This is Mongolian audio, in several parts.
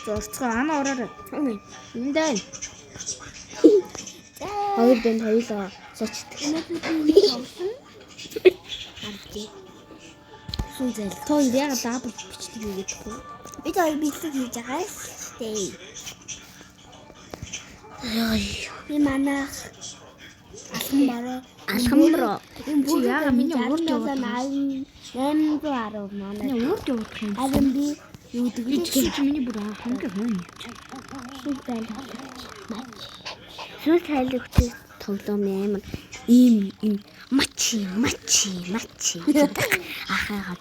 Зорцгоо ана ороо. Энд дай. Хоёр банд хоёлоо сочдөг. Сүнзэл. Тоо яг дабл бичдэг юм гэдэг үү? Бид хоёр бичлэг хийж байгаа шүү. Би манайх алхамроо. Чи яага миний урд яваад 810 манай. Миний урд явах юм. Харин би юу гэдэг Чи миний бүр хамгийн хүн. Сүнс хайлгтай тоглоом амар ийм мачи. Ахаа.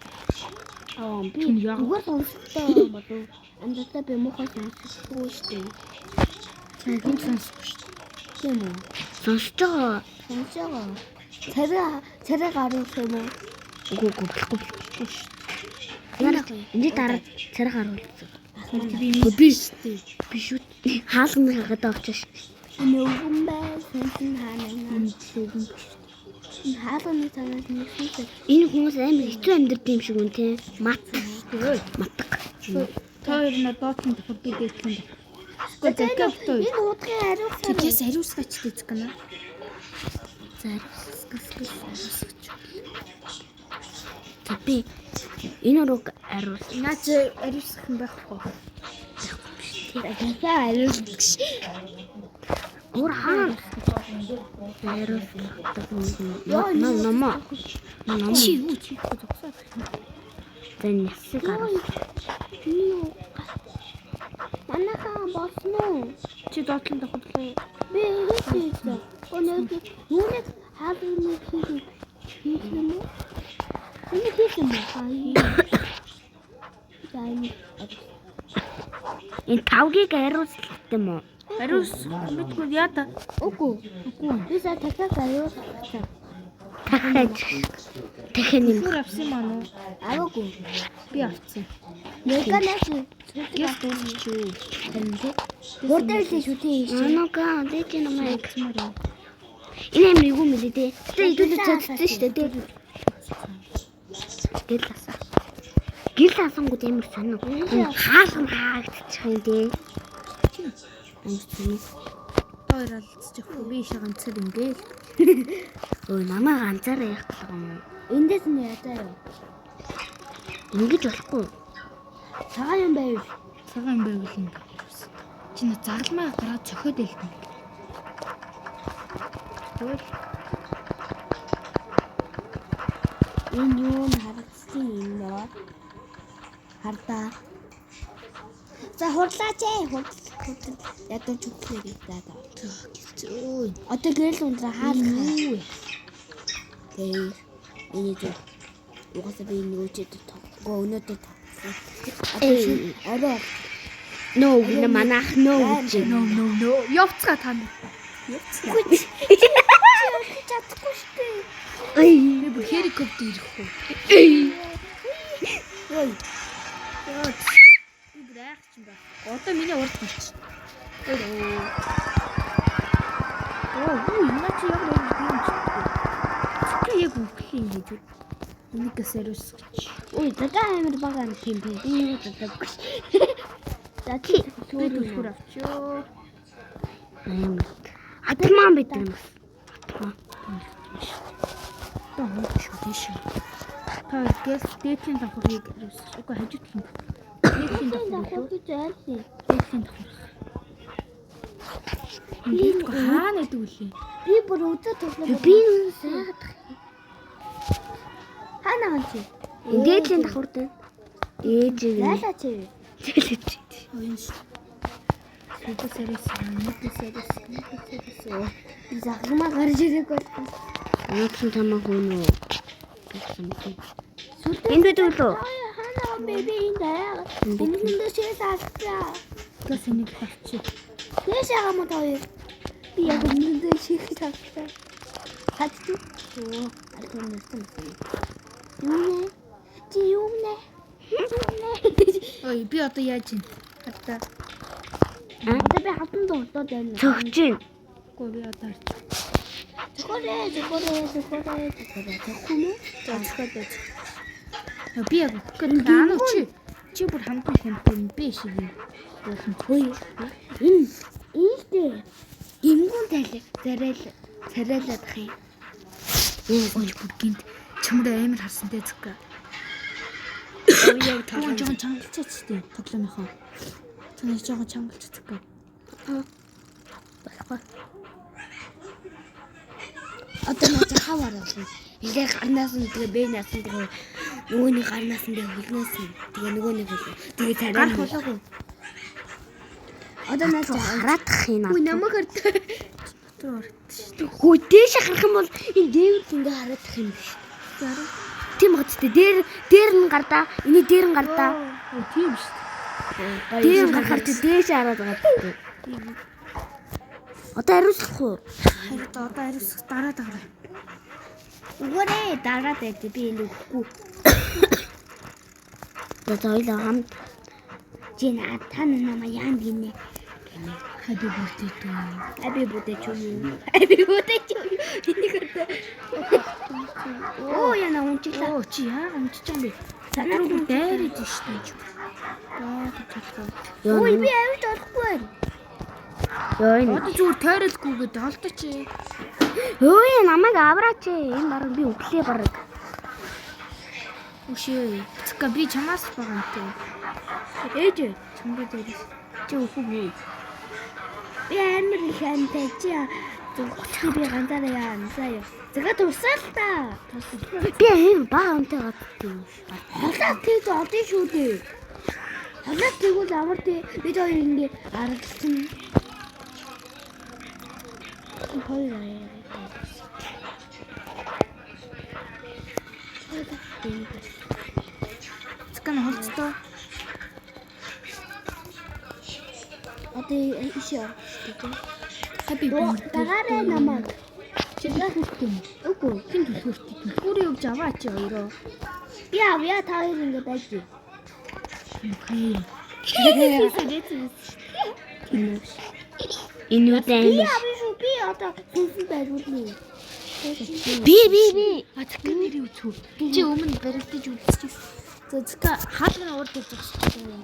Би зүгээр сонсдог болов. Андаа би мохоо сонсохгүй шүү. Сайн сонсохгүй шүү. Тийм үү? Сонсож байгаа. Царай гарах юм уу? Үгүй болохгүй шүү. Энд дараа царай гарах. Би шүү. Хаалганы хагад авчих шүү. Нүгэн бай сонсон хаана. Хаалганы танаас нэгсэн. Энэ хүмүүс амар хэцүү амьдардаг юм шиг үн тий. Матдаг. Тоор на доотон тохирдог юм. Энэ удгийн хариуцлага. Тэгээс хариуцлагач дийх гэнэ. Би энэ руу хариуцлага. Наач хариуцлах юм байхгүй. Тэгэхээр хариуцлага. Өөр хаана? Намаа. Чи юу зогсоод. Тэн ясыг гарах. Юу? Манайхаа босно уу? Чи доотлон тохирлоо. Би хэлсэн. Өнөөдөр юуныг хаалганы хийх юм уу? Энэ хийх юм уу? Энэ тавгийг хариуцлах юм уу? Хариус мэдгүй яада. Үгүй. Би сая дахиад хариуцлаа. Дахиад юм. Бүр авсан юм аа. Аваагүй. Би авсан. Меганаш Гэр дуусч юу? Хурдэлсэн шүү дээ. Анага дэж намайг гисмэр. Энэ юм юу юм бэ дээ? Тэ идүүлээ цацсан шүү дээ. Гэл асангууд ямар сонир. Хаалган хаагдчих юм дээ. Тоор алдчих. Би ишээ ганцаар ингээл. Өө намаа ганцаараа яах гэх юм уу? Эндээс нь ядаа юу? Ингэж болохгүй. Цагаан юм байв. Цагаан байвал ингэ. Чи нэ зарламаа гараад цохиод илтэн. Тэгвэл энэ юу харагдсан юм нөө? Хардаа. За хурлаач ээ. Ядуу чөөхлөө гэдэг. зөө. Одоо гэрэл ундраа хаалгаа. Тэгээ энэ зөв. Угаасаа би нөгөөчөд тоглоо. Өнөөдөр тоглосон. Одоо No, we манах no. Явцгаа та нар. Явцгаа. Чадахгүй шүү дээ. Ай, би бүр хеликоптер ирэх үү. Ой. Би бүр айх ч юм байна. Одоо миний урд болчих. Наа чи яг юм чи. Чи яг үгүй юм гэж. Энийг гэсэрс гэж. Ой, дахиад амар бага юм тийм би юу чадахгүй. За чи түр авчоо. Атман бид юм. Атман. Шүтэш. Та гэс дээдлийн давхрыг үгүй хажууд юм. Дээдлийн давхрыг гэж айлсан. дээдлийн давхрыг. Би хаана дүүлээ? Би бүр өдөө тоглоо. Би сайгаад. Хаана ганч? Дээдлийн давхртай. Ээж юм. Яалаа чи. Оюун ш. Сэтэсэрээс. Захмаа гарч ирэх бол. Яасан тамаа хөнөө. Энд дүүлөө. Хаана бэби энд аа. Энд шээс авчаа. Тэс энийг авчи. Тэс яга мо тоо. Би яг энд шээс авчаа. Хатчих. Оо, аль нэстэн. Юу нэ? Чи юу нэ? Ой, би одоо яаж юм? Одоо би хатан дуртаад байна. Цогч юм. Гоо би одоо харж. Зохорээ. Тэгэхгүй мүү? За зохиод. Би яг үгүй даана чи. Чи бүр хамгийн хямдхан би шиг юм. Хөөе. Ийштэй. Гингүүн царайлаад ах юм. Ой бүр гинт чамраа амар харсантэй зүггээ. Яг Тэгвэл жоохон чангалцаач тийм тоглоомынхоо. Танай жоохон чангалцаач зүггээ. Болохгүй. Одоо наач хаваар авах. Илээ гарнаас нь тэгээ бэнаас нь тэгээ нөгөөний гарнаас нь тэгээ хөлнөөс нь тэгээ нөгөөний хөл. Тэгээ царай. Гар хулаагүй. Одоо наач хараадах юм аа. Үгүй намайг хартай. Дотор орт шүү дээ. Хөө дээш харах юм бол энэ дээвэр ингээ хараадах юм биш. Зараа. Тийм гоцтой. Дээр нь гардаа. Эний дээр нь гардаа. Оо тийм шүү дээ. Дээр нь гарахаар чи дээш хараад байгаа. Одоо хариуцлах уу? Харин одоо хариуцах дараа дараа. Угаарэ дараа дээр би энэ үгүй. Одоо ойлоо хамт жина тань намаа яам гинэ. Хаби бүртээ дүү. Хаби бүдэ ч юм. Хаби бүдэ ч юм. Энийг одоо. Оо яна унчилаа. Оо чи яа унчиж байгаа юм бэ? Санаад Санаад нь дайраад шүү дээ. Аа тийм. Ой би авч олохгүй байна. Йоо энэ. Одоо зүгээр тойролгүй гэдэг алдаач. Ой намайг авраач. Энэ бараг би өглөө бараг. Өшөө. Цэка би чамаас байгаа юм те. Ээж Чамраа дээрээс. Чи өхөө. би амар их амтай чи зөвхөн би ганцаараа яансаа. Зэгээ тусаал та. Би амар бага амтай гаддаг. Халаа тийж одын шүү дээ. Халаа тэгвэл амар тий бид хоёр ингэ аргалсан. Хоёр аа. Цэка нь холцтой. Одоо ишээ шүү дээ. Хаби Дагараа намайг. чи хүртэн. Үгүй. Хин хүртэн. Хүрээ өгч аваа чи хоёроо. Би авъя та хоёр ингэ байж. Окей. Энэ юу даа? Би авъя шүү. Би одоо сүнсэн байруулна. Би. А цэка нэрийг үзүү. Чи өмнө баригдаж үзчихсэн. За цэка хаалганы урд гэж байна.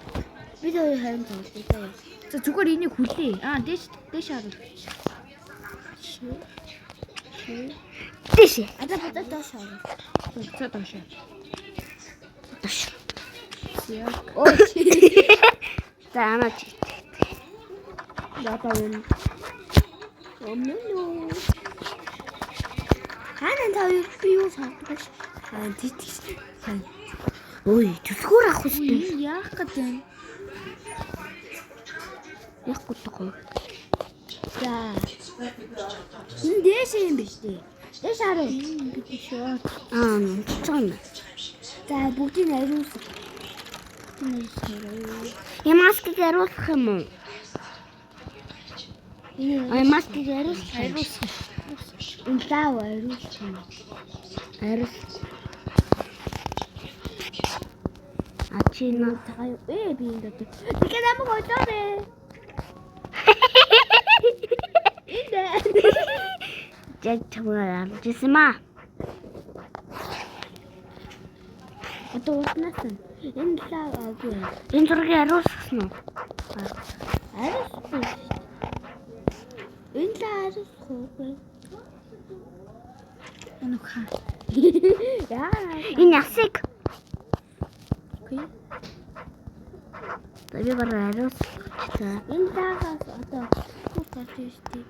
Би хоёр харин тоглоё. За зүгээр энийг хүлээ. Аа дээш харуу. Дэш. Одоо бодож доошоо. За доош. Дош. Яг. Ой. Таамач. Ята юм. Омноо. Ханаа та би юу сагдаж. Хаан тийч. Ой, төлхөр авах Үгүй үстэй. яах гэдэг. Яг гутгаа. За. Энэ дэш юм биш үү? Дэш хараа. Бид шоо. Цон. За бүгдийг ариусгах. Ямаскыг ариусгах юм уу? Ямаскыг ариусгах. Энэ тав ариусгах. Ариус. Ачина таа би энэ дот. Тэгээ намайг одоорэ. Инде. Яг чамаа амжсан маа. Одоо уснаас нь энэ лав аагүй. Энэ зургийг ариусгасан уу? Ариусгасан. Энэ лав ариусгахгүй. Энэ хаа. Яа. Энэ ясыг. Окей. Би бараа ариусгах. Энэ лагаас одоо хурц гарч ирсэн.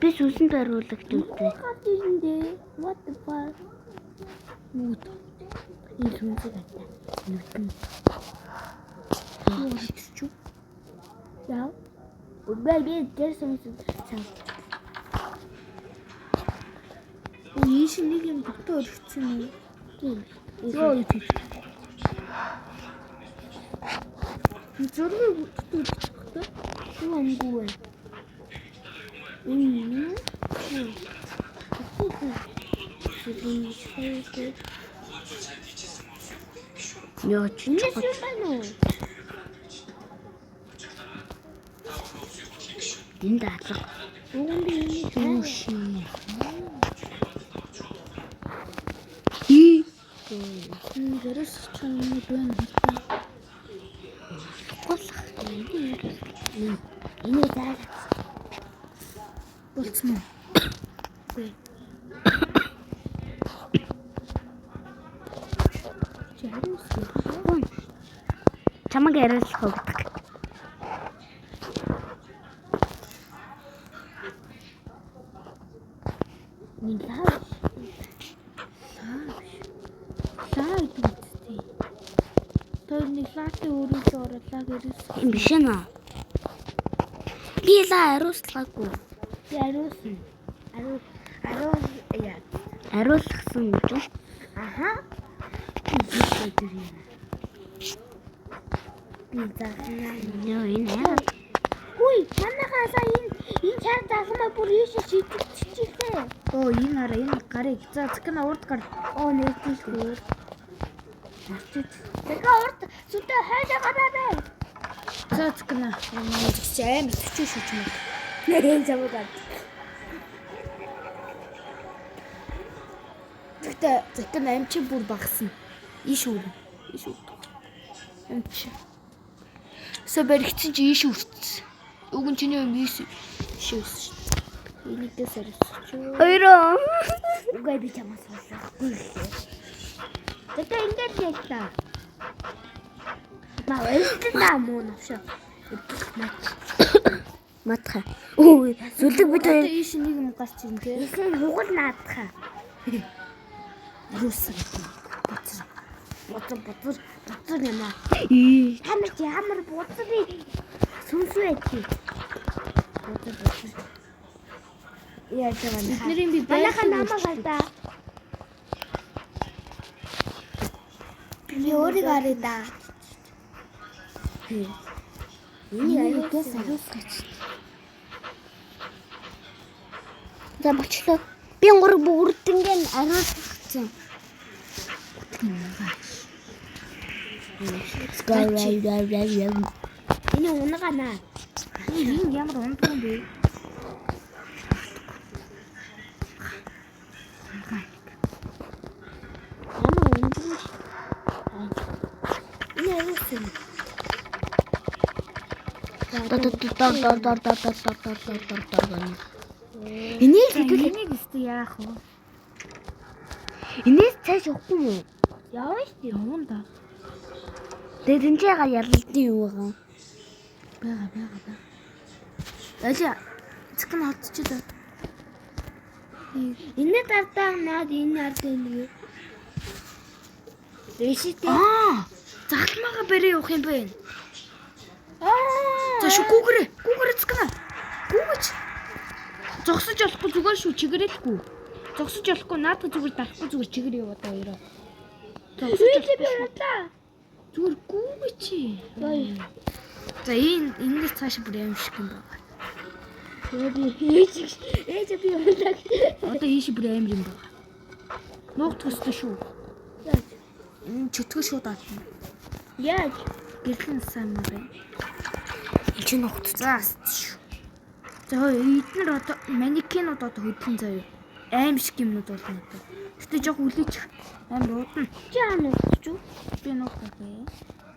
Би сүнсэнд хариулах гэдэг. Гарч ирэндээ. What the fuck? Мууд. Энэ сүнсэг атаа. Нүтэн. Чү. Яа. Үгүй би тэр сүнсэг цаа. Ийш нэг юм дотор өргөцсөн юм. Тийм. Йоо тийм. Зургийг дотор өргөцөхгүй. Юу амгүй вэ? Яа чи байна уу? Энд даалга. Уган би энэ Уши. И Гэрээс чанаа байна. Энийг зааж. Болцсон уу? Үгүй. Чамаг яриулах уу гэдэг. Нэг лав. Лаа гэдэг үстэй. Тэр нэг лаатын өөрөөсөө оруулаа гэрээс. Юм биш нэ. Би лаа ариуслаагүй. Би ариусан. Яа. Ариулсан юм чинь. Аха. Би заахнаа. Йоо энэ яа. Хүй, манайхаасаа энэ чар залмаа бүр ийшээ шийдчихчихлээ. Оо, энэ хараа энэ гарыг. За, цэкэн урд гар. Оо, нээчихгүй. Цэкэн урд сүтэ хайжаа гараа. За, цэкэн аа. Манай ч амар төчөө шүүч юм. Нэрэн замаа гад. Тэгтээ цэкэн амчин бүр багсан. Иш үр. Амчин. Собэрхсэн чи иш үрцсэн. Уг нь чиний юм иш шивс. Энийдээ сэрсч. Хоёроо. Угаа би чамаас болохгүй. Тэгээ ингэж яа. Маа өстөдөө муу навшаа. Матха. Өө, зүлэг бид хоёр иш нэг юм гарч ийн тий. ихэнх хугал наадхаа. Ариусан. Боцор нэмаа. Хамар чи хамар боцорыг сүнсвэ чи. Боцор. Яа чамаа. Бидний би Манайхаа намайг алдаа. би өөрийг харъя да. Энийг ариусгаач. За бочлоо. Би гур бүгднгийн ариусгацсан. Энэ унаганаа. Энэ ямар ундгүй юм бэ? Ямар ундгүй. Энэ ариусан. Энийг хэдүүл Энийг өстө яах вэ? энэс цааш явахгүй юу? Явна шүү дээ. Явна да. Тэгээд тэнцээгээ ялалдсан юу байгаа? Бага. Алия. Цэкэн холдчихлоо. Энэ дардаа наад энэ ард энэ. Дэшитээ. Загламага бэрээ явах юм бэ? За шүү гүүгэрэ цэкэн. Гүүгэж. Зогсож болохгүй зүгээр шүү чигэрэлгүй. Зогсож болохгүй наадах зүгээр дарахгүй зүгээр чигэр яв одоо хоёроо. Зогсож би удаа. Зүгээр гүүгэж чи. За энэс цааш бүр юм шиг юм байна. Ээж би удаа. Одоо ийш бүр амар юм байна. Нуух төстэй шүү. Яаж? Энэ чөтгөө шүү даа. Яаж? Гэрлэн сайн юм байна. Энд чинь нухт. За. За эднэр одоо манекенууд одоо хөдлөн заяа. Аим шиг юмнууд болно одоо. Гэтэ жоох үлээчих. Амар удна. Чи нуугч юу? Би нуухгүй.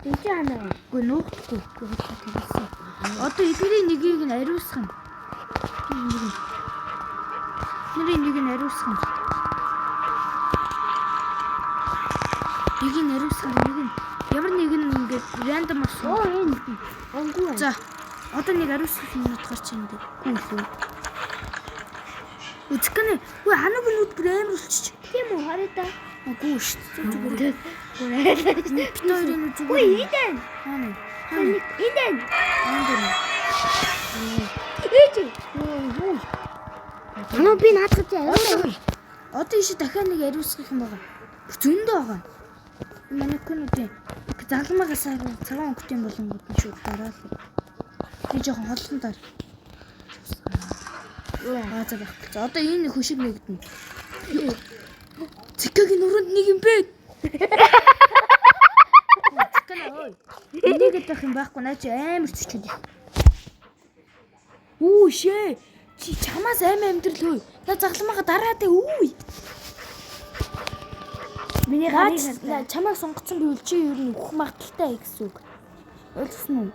Би чи анаа. Үгүй нуухгүй. Тэгсэн. Одоо эднэрийн нэгийг нь ариусгах нь. Эднэрийн нэгийг нь ариусгах нь. Нэг нь ариусгах нэг нь. Ямар нэг нь ингээд рандом болсон. Оо энэ. Онггүй. За. Одоо нэг ариусгах юм утгаар чи энэ. Гүйлүү. Үзкэнэ. Үгүй ханаг нүд бүр амар болчих. Тийм үү хараа. Үгүй шүү дээ. Бит хоёрын үзэг. Үгүй эдэн. Хаана? Эдэн. Ээж. Танаа би наадах ариусгах. Одоо ийш дахиад нэг ариусгах юм байгаа. Зөндөө байгаа. Манекенүүдийн загламагаас цагаан өнгөтэй болонгууд нь шууд дараал. Би жоохон холлон даар. За байх. За одоо энэ хөшиг нэгдэнэ. Цэкэгийн өрөөнд нэг юм бэ? Цэкэн ой. Энийг идэх юм байхгүй наа чи амар цэчүүд. Үу шээ. Чи чамаас аймаа амьдрал хөөе. Та загламага дараад үу. Миний гарыг чамайг сонгоцсон би үлчээ юу нэг бүх магадaltaй гэсэн үг. Ойлгосон уу?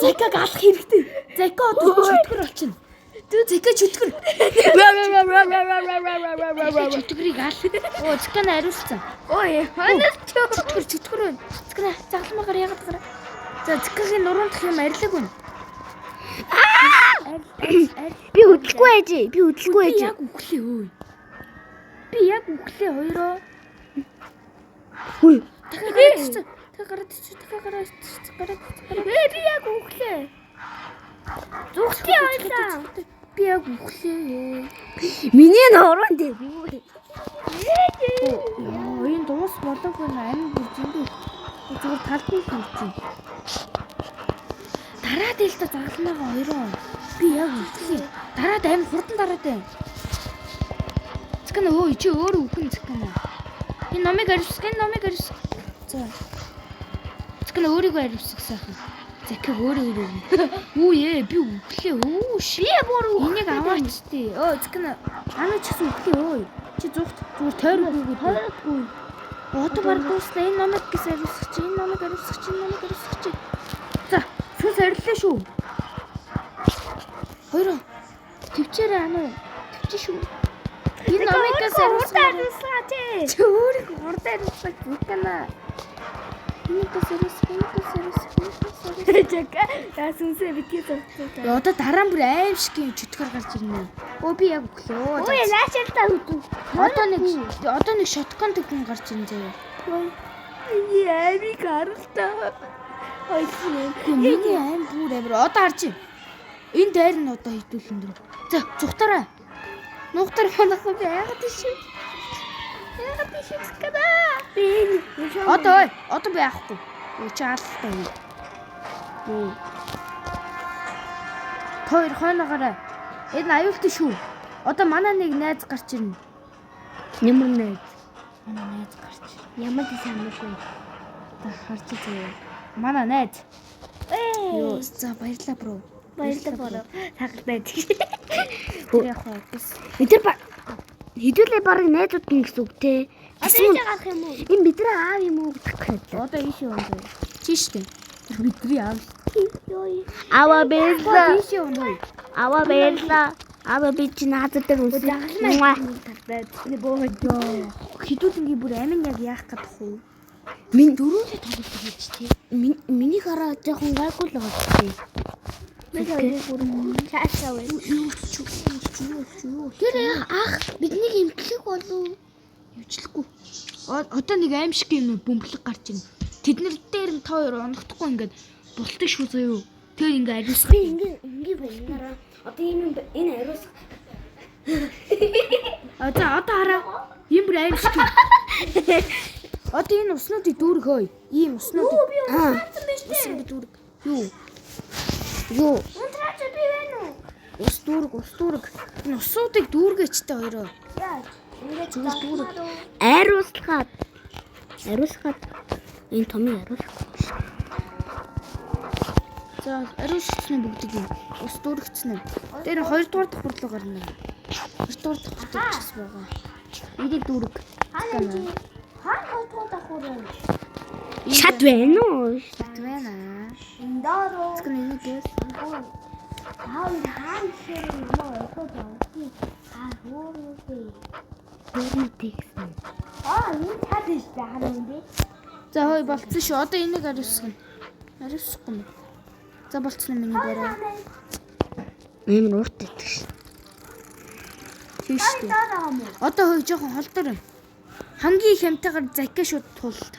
Закаг алах хэрэгтэй. Зaka одоо чөтгөр очино. Дүү Зaka чөтгөр. Чөтгөрийг ал. Оо Закана ариуссан. Ой, ханаас Чөтгөр байна. Закана загламагаар яагаад гараа. За Закагийн нуруундах юм арилаг байна. би хөдлөхгүй байж. Би хөдлөхгүй байж. Яг үхлээ өө. Би яг үхлээ хоёроо. Хүй. Гараад. Би яг үхлээ. Зүгтээ ойлаа. Би яг үхлээ. Миний нуруунд дээр юу вэ? Яа, энэ дуус болоогүй амин бүржиндээ. Зүгээр талбай хийчихсэн. Дараад л та загламаага хоёроо. Би яг үхлээ. Дараад амин хурдан дараад байна. Закана өө чи өөрөө үхэн Закана. Энэ номыг аривсах. За. Закана өөрийгөө аривсах сайхан. Зaka өөрөө. Үу ээ би үхлээ. Үу ши бүр энийг аваач тий. Закана анаа ч гэсэн үхлээ өө. Чи зүгт зүгээр тойроогүй. Одоо баг дуусна. Энэ номыг аривсах чи. За, сүс ариллаа шүү. Хоёроо. Төвчээрээ анаа. Төвч шүү. Энэ номыг аривсах тий. Чи өөрийгөө урд аривсах Закана. Жака яасынсээ битгий зовтой. Одоо дараа нь бүр аим шиг юм чөтгөр гарч ирнэ. Өө би яг өглөө. Ой лаашаал та үгүй. Одоо нэг шоткон төгөн гарч ирнэ заяа. Ями гаралтай. Миний аим бүр амир одоо харж байна. Энэ дайр нь одоо хитүүлэн дэр. За зүхтараа. Нуугтар манайхан би яагаад тийш. Би Одоо би яахгүй. Чи алтай юм. Хоёр хойноогоорой. Энэ аюултай шүү. Одоо манай нэг найз гарч ирнэ. ямар найз? Манай найз гарч ирнэ. Ямар санаагүй. Та харж байгаа. Манай найз. Йоо, за баярлалаа бро. Тагалтай. Яг хоо бис. Хэдүүлээ барыг найзууд гин гэсэн үг те. Асууж гарах юм уу? Энэ бидний аав юм уу гэх гээд. Одоо ийш юм даа. Чиштэй. Бидний аав. Аваа бэлээ. Ийш юм даа. Аваа бэлээ. Аваа би чи наадад дээр үсээ. Хідүүлэнгийн бүр амин яг яах гэдэг вэ? Минь Дөрөвдөө тоглох гэж тий. миний хараа жоохон гайгүй л байгаа тий. Чаашаа вэ? Тэр ах биднийг имтлэх болов. Явчлахгүй. Одоо нэг аимшиг юм бөмбөлөг гарч ирнэ. Тэднэр дээр нь та хоёр онохдохгүй ингээд бултыг шүү заяа. Тэр ингээд ариусгах. Би ингээ байна. Одоо энэ ариусгах. За одоо хараа. Ийм бүр аимшиг. Одоо энэ уснуудыг дүүргөө. Ийм уснуудыг. Усан дүүрг. Юу? Унтраач би байна уу? Ус дүүрг. Энэ усуудыг дүүргээч та хоёроо. Яаж? Ингээ Зүгээр дүүрэг. Ариусгаад. Энэ томыг ариусгах. За ариусгацны бүгдийг ус дүүргэцнэ. Тэр 2 дугаар давхар руу гарна. 2 дугаар давхар чис байгаа. Энийг дүүрэг. Хаан давхар байна. Шат байна уу? байна. Эндороо. Цэцгэн энийг дэс. Хаан ширээ юм уу? Тэгсэн. Энэ чадчих байгаа юм бэ? За хой болцсон шүү. Одоо энийг ариусгана. Ариусгахгүй юм. За болцсон юм миний бороо. Ийм урт идэх шин. Тийш үү. Одоо хой жоохон холдор байна. Хамгийн хямтайгаар Зaka шууд тулд.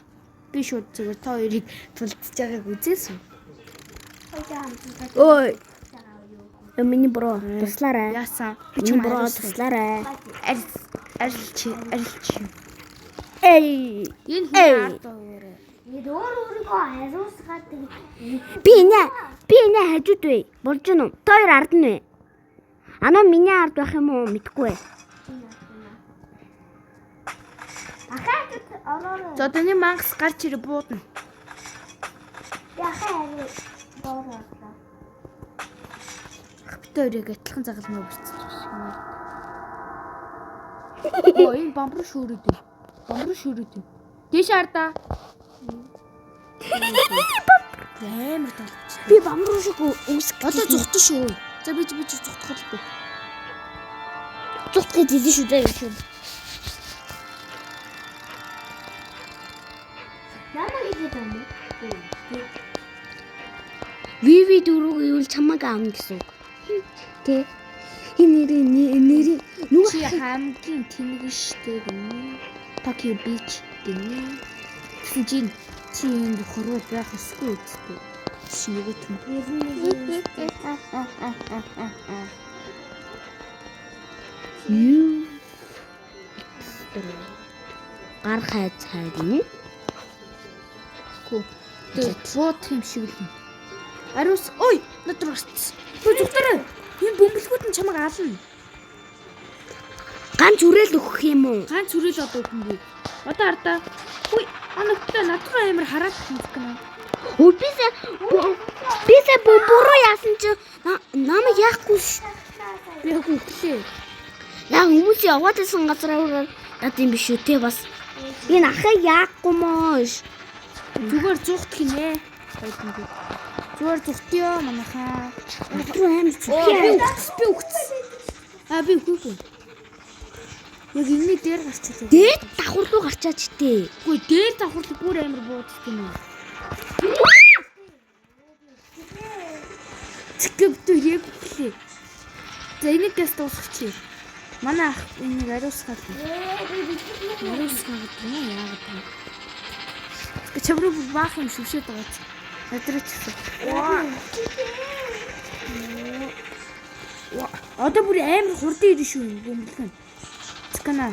Би шууд зүгээр та хоёрыг тулдж байгааг үзээсэн. Ой. Миний бро туслаарай. Яасан? Би ч бро туслаарай. Арилч. Эй. Энэ хүн ард өөрөө. Өөрийгөө хариусгаад би нэ хажууд вэ? Болж гэнэ үү? Та хоёр ард нь вэ? Анаа миний ард байх юм уу? Мэдгүй. Ахаад ороо. За одоо нэг мангас гарч ирээ буудна. Яхаа доороо. Битээрийг адилхан загалмаа бүрцэж байна. Оо энэ бамбар шүүрээд. Дээш ардаа. Амар толгоч. Би бамруу шиг өмсөх. Одоо зүхтэн шүү. За би зүхтэх болгүй. Зүхтэх гэдэг шүү дээ шүү. Намаа гэдэг юм уу? Виви дөрөв ивэл чамаг аавна гэсэн үг. Тэ. Энэ нэрийн Чи хамгийн тэнэг штэ гэнэ. Tokyo Beach гэнэ. Гэсэн чинь чи энэ хорвол байх ёсгүй үстэй. Чи нөгөө түн. Гар хайц хайрын. Хөө. Тэгээд буудах юм шиг л юм. Ариус. Ой, надад гарцсан. Хөө зүгтэрээ. Энэ бөмбөлгүүд нь чамайг аална. Ганц үрэл өгөх юм уу? Ганц үрэл одоо өгнө. Одоо ардаа. Үй, анагтай надад амар хараад хэлэх гэнэ. Өө бисээ буруу яасан чи намайг яахгүй ш. Би хөглөө. Яа хүмүүс яваад исэн газраа над юм биш үү те бас. Энэ ахаа яахгүй моош. Зүгээр зүхт гинэ. Зүгээр зүхтё манайхаа. Өдрөө амар зүг. Би үхсэн. Би үхээгүй. Яг энэ дээр гарчихлаа. Дээд давхар руу гарчаач тээ. Үгүй дээр давхар бүр амар бууддаг юм аа. Цэкэвдүү яг үхлээ. За энийг гэс дуусгачих. Манай ах энийг ариусгаад. Ариусгаад юм яагаад юм. Чамруу баах юм шүшээд байгаа. Надраач гэсэн. Одоо бүр амар хурдан ирнэ шүү юм бөмбөлгөн. Цэкана.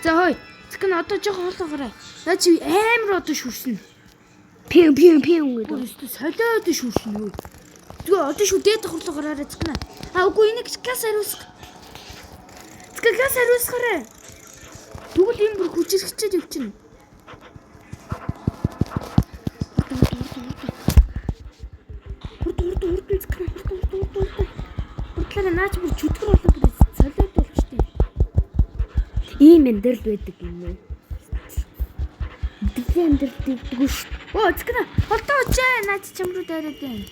За хой. Цэкана одоо жоо хоолоогоорой. Наа чи амар одоо шүрснэ. Пиу гэдэг. Өөрөөсөө солиод шүрснэ юу. Тэгээ одоо шүү дээд давхарлуугаар цэкана. Үгүй энийг газ ариусгах. Газ ариусгаарай. Тэгвэл энэ бүр хүчирхчээд явчихна. Урдлаа наач бүр чөтгөр болоод бүр солиод болчихтой. Ийм эндэрл байдаг юм уу? Эндэрл дэгдэггүй шүү. Оо цэкна. Холдоо очоо наач чамруу дайраад байна.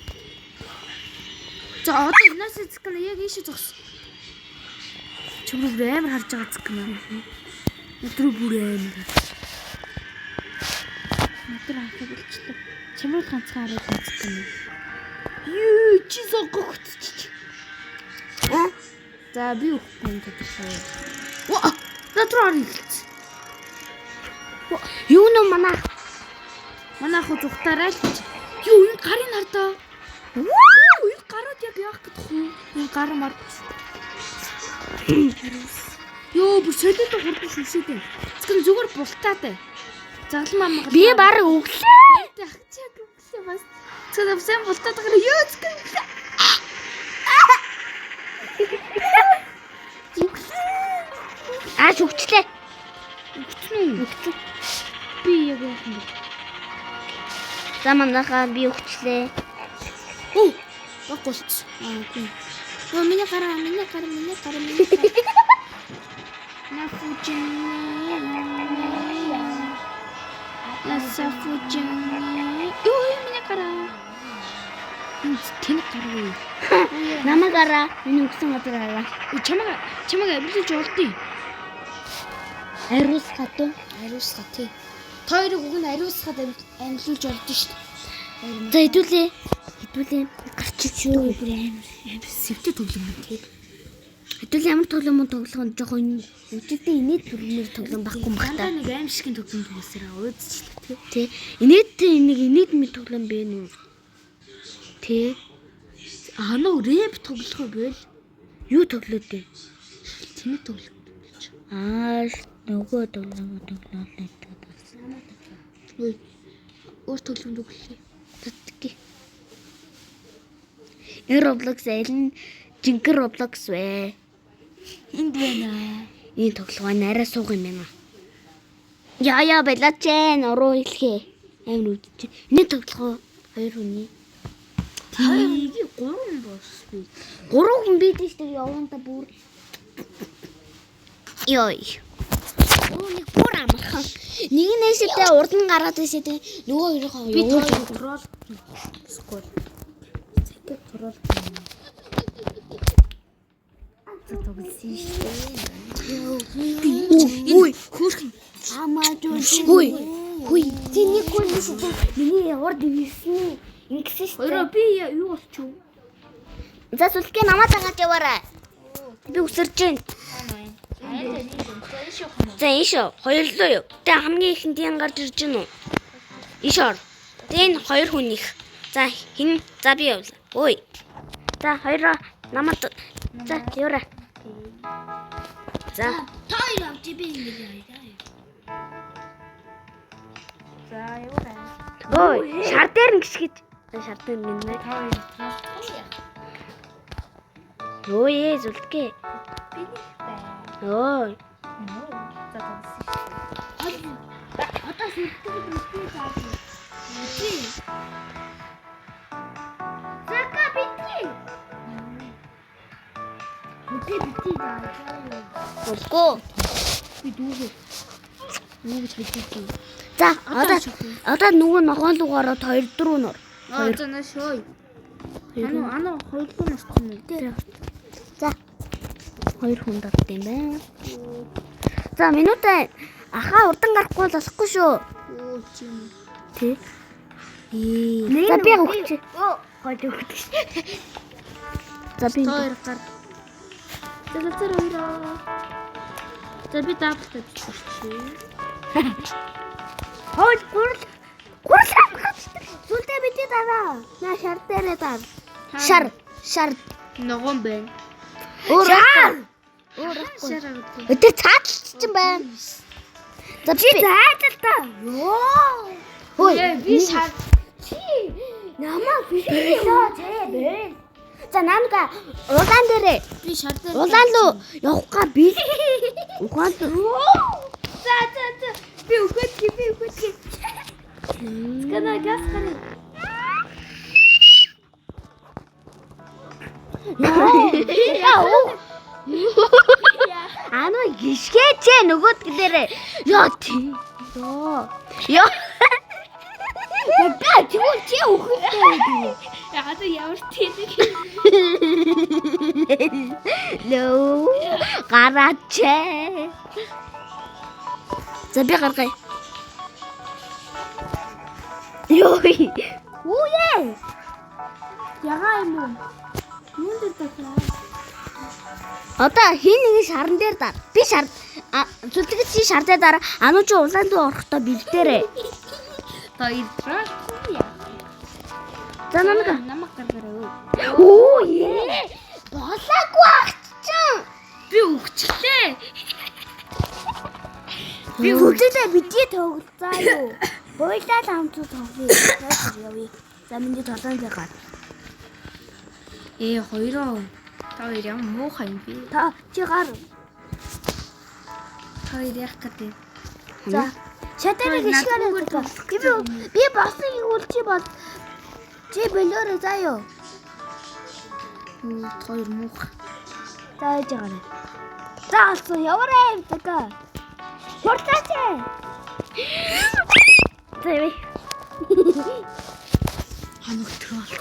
За одоо энэс цэкна яг ийшээ зогс. Чамруу бүр амар харж байгаа цэкна. Өдрөө бүр амар. Өдөр хахад болчихлоо. Чамруу ганцхан хараад цэкна. Юу чи согогч. За би өгөхгүй юм гэдэгтэй. Ва надруу хэлц. Юу нэ манаа хуу зүхтаарай л гэж. Юу энэ гарын хардаа. Энэ гарууд яг яах гэдэг вэ? Энэ гар мар. Ёо бүр солиод хурдан шүшээдэй. Цэцгэн зүгээр бултаатай. Загалмаа мага. би баг өглөө. Ахчаа гэвлээ бас. Цэцгэн сайн бултаад байгаа ёо цэцгэн. Шүгчлээ. Өгчнөө. Би яг яах юм бэ? За манайхаа би өгчлээ. Багуулч. Үгүй. Миний гараа. Нафучин. Насафучин. Миний гараа. Тэнэг гараа. Намаагаараа миний өгсөн газар гараа. Чамаг авилж олдъё. Ариусгатуу. Ариусгаа тий. Тойрог уг нь ариусгаад амилуулж олдсон шүү дээ. За хэдүүлээ. Гарчих шүү. Бүр амар сэвтэй тоглоом тий. Хэдүүлээ ямар тоглоом тоглох нь жоохон үдтэй инээд бүрмээр тоглоом байхгүй юм Дандаа байна. нэг аим шигэн тоглоом тоглосоо уудчихлаа Тэ. тий. Инээд мэд тоглоом бэ нү. Тэ. Нөө рэп тоглох байл. Юу тоглоод вэ? Тэнэг тоглох. Нөгөө тоглоом. Ой. Өөр тоглоом тоглоё. Тэтгэе. Roblox айлн жинхэнэ Roblox вэ. Энд байна. Энэ тоглоом арай суух юм байна. Яа байлаач нуруу хэлхээ. Амин үдчих. Энэ тоглох 2 хүний. Тэгээ 3 бос би. 3 хүн бидэж тэр яванда бүр. Йой. Нэг бүр амархан. Нэг нэшэдээ урд нь гараад байшээ нөгөө хоёроо Би явуул. турал. Скол. Цэкэ турал. Зэтогсий шүү. Ой, Хөөрхөн. амаа хүй. Хүй. Тэний хүн нэшэдээ миний урд ивсэн. Ингэсэн шүү. Өөрөө би юу болчих вэ? За сүлгээ намаа тагаад яваарай. Би үсэрч байна. За ийшөө хоёрлоо юу. Тэ хамгийн ихэнд ян гарч ирж гэнэ үү? Ийшөө. Тэн 2 хүн их. За хин за би явлаа. Ой. За хоёроо намаа за яваарай. За Та хоёр авч би ингэ яа. За яваарай. ой шар дээр нь гიშгэж. Шар дээр нэмээ. Та хоёр. Ой зүлгээ. Би нэг бай. Ой. За тогсий. Одоо сүлтгийг битгий таа. Битгий. Зака битгий. Битгий таа. Болгүй. Би дүүгээ. Юу гэж битгий. За одоо нөгөө ногоон руу ороод 2 4 нор. За нашой. Ано хоёулаа марцсан юм. За 2 хүн дат юм байна. За минутаа ахаа урдан гарахгүй бол болохгүй шүү. Оо чинь. Тэ. За би өгч. Хойд өгч. За би Хоёр гар. За хоёроо. За би дааптай биччихвээ. хойд гурал хамгаалж. Сүлдээ битээ дараа. На шар дээрээ даа. Шар. Ногоон байна. Шар. Шараа. Өтөр цааталч юм байна. За би цаатал та. Йоо. Хөөе Би шар. чи намаа битээ зэ. За намга улаан дээрээ. Би шар дээр. Улаан руу явахгаа би. Улаан руу. За. Би өгөөд. Скана газ гараа. Ано гიშгээч нөгөөд дээрээ. Яа тий. Яа. Яа тэгвэл чи өгөхтэй. Яа ямар тэнэг. Лөө гараач. За би гаргая. Йой. Үе. Ягаа юм уу? Юунд дээр тахаа? Одоо хин нэг шарн дээр даа. Би шар зүлтгэж чи шар дээр дараа. Ану чи улаан руу орохдоо бэлдээрээ. Хоёр трак. За намайг. Намайг гаргаарай. Оо е. Болоогүй агчсан. Би өгчлээ. Би үлдээ битгий тоглоцаа юу. Бойлаа хамт тоглоё. Явъя. За миний толон зэгаар. Хоёроо. Та хоёр ямар муухай юм бэ? Та чи гар. Та хоёр яах гэдэг. За. Шатарыг ишгээрээ. Би басан юу чи бол. Чи болоороо заа юу. Та хоёр муухай. Зааж байгаарай. За алсан яваарай така. Хурцаач. Тэвэ. Ханаг трол.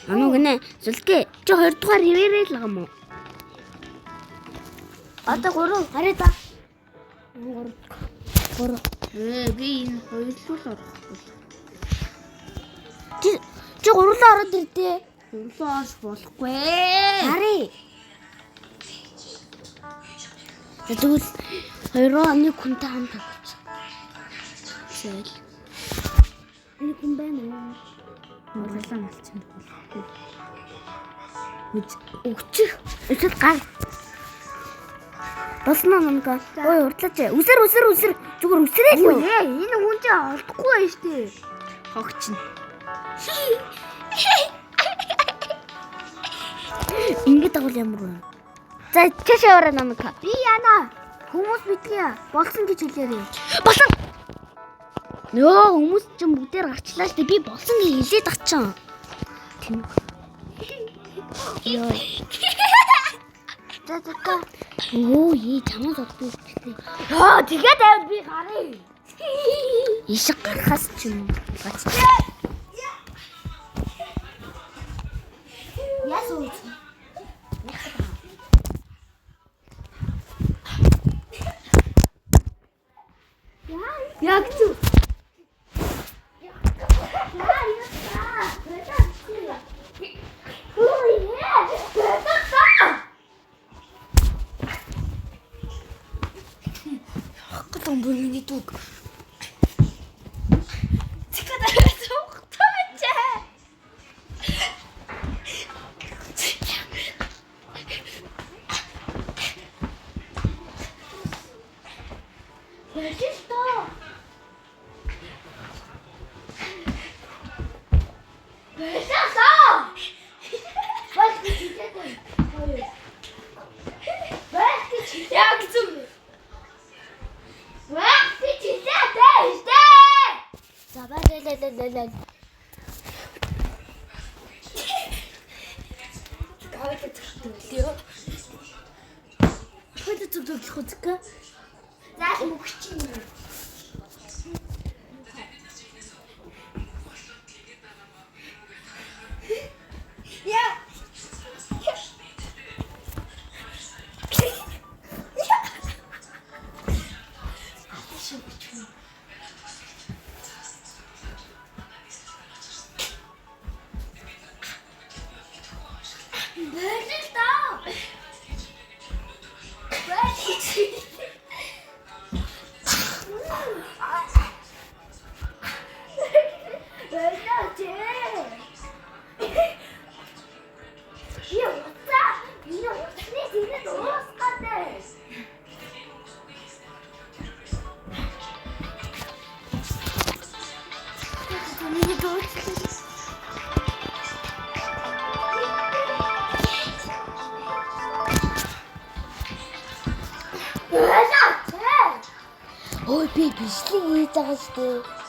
Ано гинэ. Зүлгээ. Чи 2 дугаар ирээрэй л юм уу? Одоо 3 хараа та. 3. Би энэ хоёулаа орох. Чи 3-аа ороод ирдээ. Хоёулаа орох болохгүй. Харъя. Тэгвэл 2 нэг хүнтэй хамт авч. Тэгэл. Нэг хүн байна уу? Улаан алчин. Өчиг. Өчиг гар. Босноо намка. Ой уртлаач. Үсэр. Зүгээр үсрээ л үү? Энэ хүн чинь олдохгүй байж тээ. Хогч нь. Ингээд агуул ямар вэ? За чаш яваарай намка. Би яана. Хүмүүс битгий болсон гэж хэлээрээ. Болсон. Нөө хүмүүс ч бүгдээр гарчлаа л дээ. Би болсон гэж хэлээд ачаа. Тийм. Йоо. Тэтэка. Оо, чамаас олдгүй үстэй. Яа, тэгээд аваад би гарыг. Ишиг гарахаас ч юм. Бац. Ясуу. Яг зү. Какой бурмини тук. Забалалалалал. Хөөд зүг хөөцгөө. За мөгч юм. Я. Ой, би бичлэг хийж байгаа шүү дээ.